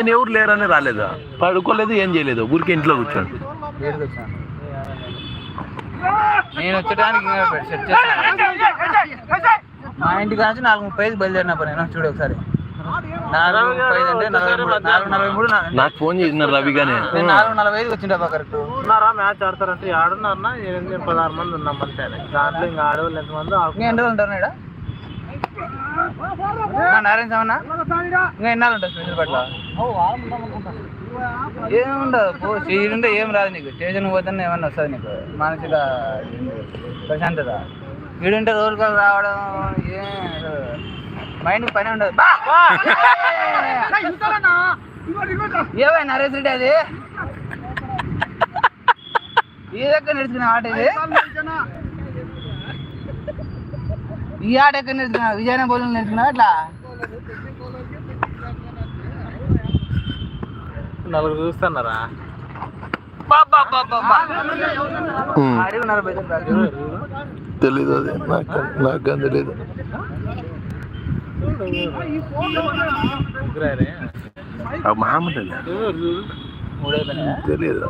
నేను ఎవరు లేరని రాలేదా, పడుకోలేదు, ఏం చేయలేదు, ఊరికి ఇంట్లో కూర్చోండి. నేను వచ్చేటానికి మా ఇంటికి నుంచి 4:30 బయలుదేరినా నేను. చూడు ఒకసారి 4:30 అంటే 4:43. నాకు ఫోన్ చేసిన రవిగానే 4:45 వచ్చిండా కరెక్ట్. మ్యాచ్ ఆడతారంటే ఆడున్నారన్నా 16 మంది ఉన్నాం అంతే. దాంట్లో ఇంకా ఆడవాళ్ళు ఎంతమంది ఎన్ని రోజులు ఉంటారు ఇక్కడ నారాయణ సామన్నా? ఇంకా ఎన్నాళ్ళు ఉంటుంది స్పెషల్ పట్ల? ఏముండదు, సీరుంటే ఏం రాదు నీకు. స్టేషన్ పోతే ఏమన్నా వస్తుంది నీకు మానసిక ప్రశాంతత. వీడుంటే రోజులు రావడం మైండ్కి పని ఉండదు. ఏమై నరేష్ రెడ్డి అది ఈ దగ్గర నేర్చుకునే ఆట ఇది. ఈ ఆట ఎక్కడ నేర్చుకున్నా? విజయనగరం బౌలింగ్ నేర్చుకున్నా అట్లా. నలుగురు చూస్తున్నారా? తెలీదు, అది నాకు తెలీదు. మామూలు తెలియదు.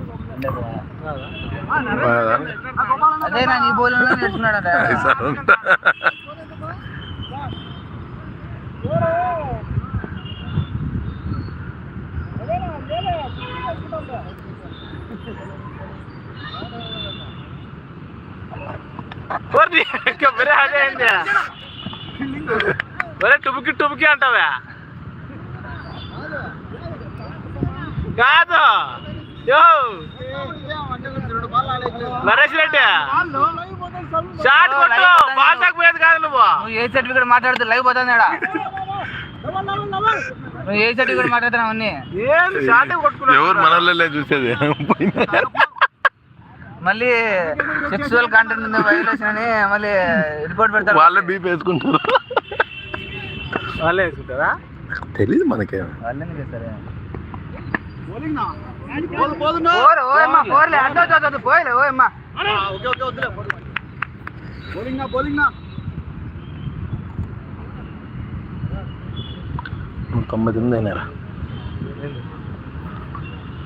అదే నా నీ బౌలింగ్ నేర్చుకున్నాడు. టుబుకి టుబుకి అంటావా? కాదు నరేష్ రెడ్డి షాట్ కొట్టు, బాల్ తక్కుపోయేది కాదు. నువ్వు ఏ సర్టిఫికేట్ మాట్లాడుతూ లైవ్ పోతుంది. నువ్వు ఏ సర్టిఫికేట్ మాట్లాడుతున్నావు? అన్ని ఏం షాట్ కొట్టుకున్నావు? ఎవరు మనల్ని చూసేది? మళ్ళీ సెక్సువల్ కంటెంట్ ఉంది వైలేషన్ అని మళ్ళీ రిపోర్ట్ పెడతారు. వాళ్ళే బీప్ వేసుకుంటారు. వాళ్ళే వేసుకుంటారా? తెలీదు మనకేం. వాళ్ళని చేస్తారా? తొంభై తొమ్మిది అయినారా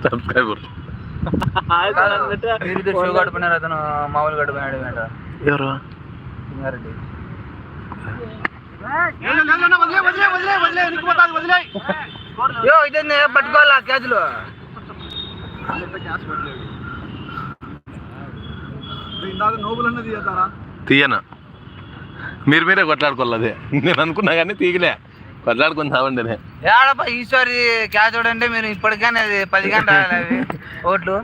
సబ్స్క్రైబర్? షో గడిపోయినారు. అతను మామూలు గడిపోయినాడు. ఎవరు? సింగారెడ్డి. ఇదే పట్టుకోవాలా క్యాచ్లు? తీయను, మీరే కొట్లాడుకోవాలి. అదే నేను అనుకున్నా కానీ తీయలే, కొట్లాడుకుని సావండి. ఏడప్ప ఈశ్వరి క్యాచ్ అంటే మీరు ఇప్పటికైనా అది 10 గంటలు అవి ఓట్లు.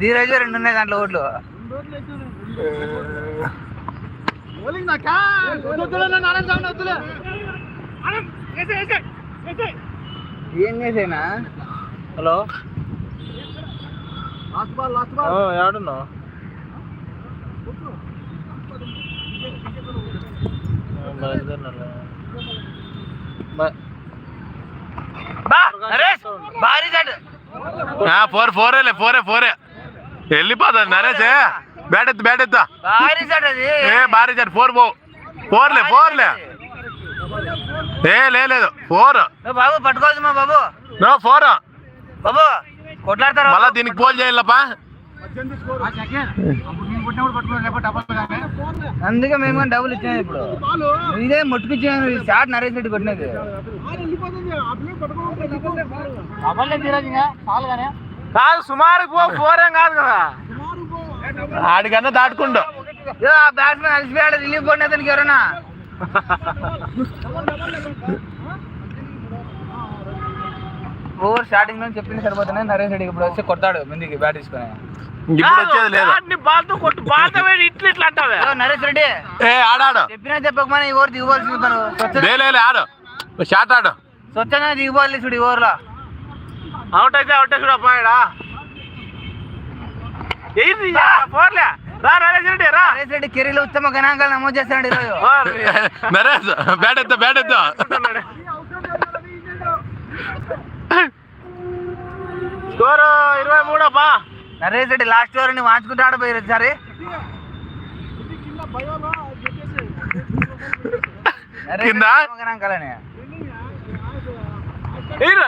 ధీరజ్ 2 ఉన్నాయి దాంట్లో ఓట్లు. ఏం చేసేనా? హలో, ఏడున్నావు? ఫోరే వెళ్ళిపోతా నరేష్. బ్యాట్ ఎత్తా. భారీ షాట్. ఫోర్లే లేదు 4. బాబు పట్టుకోవచ్చు మా బాబు. నో 4 బాబు కొట్లాడతారు మళ్ళా. దీనికి పోల్ చేయాలప్పా. అందుకే మేము కానీ డబ్బులు ఇచ్చాము. ఇప్పుడు ఇదే ముట్టుకొచ్చాను. షాట్ నరేష్ రెడ్డి కొట్టినది. కాదు సుమారు 4 ఏం కాదు కదా. ఆడికన్నా దాటుకుండు. బ్యాట్స్మెన్ అలసిపోయాడు. రిలీఫ్ కొట్టిన అతనికి ఎవరన్నా ఓవర్ స్టార్టింగ్ లో చెప్పింది సరిపోతున్నాయి. నరేష్ రెడ్డి ఇప్పుడు వచ్చి కొడతాడు ముందుకి బ్యాట్ తీసుకొని. ఇప్పుడు వచ్చేది లేదు. ఇట్లా అంటావా? నరేష్ రెడ్డి ఆడాడు. చెప్పినా చెప్పకమని ఈ ఓవర్ దిగిపోవాల్సింది. ఆడు షాట్ ఆడు. స్వచ్ఛంగా దిగిపోవాలి చూడు ఈ ఓవర్ లో. అవుట్ అయితే చూడు అబ్బాయిడా. నరేష్ రెడ్డి కెరీర్లో ఉత్తమ గణాంకాలు నమోదు చేస్తున్నాడు ఈరోజు. నరేష్ బ్యాట్ ఎత్తా. స్కోర్ 23 అబ్బా. నరేష్ రెడ్డి లాస్ట్ ఓవర్ ని వాంచుకుంటాడు పోయి సరే. గణాంకాలని ఏయ్ రా.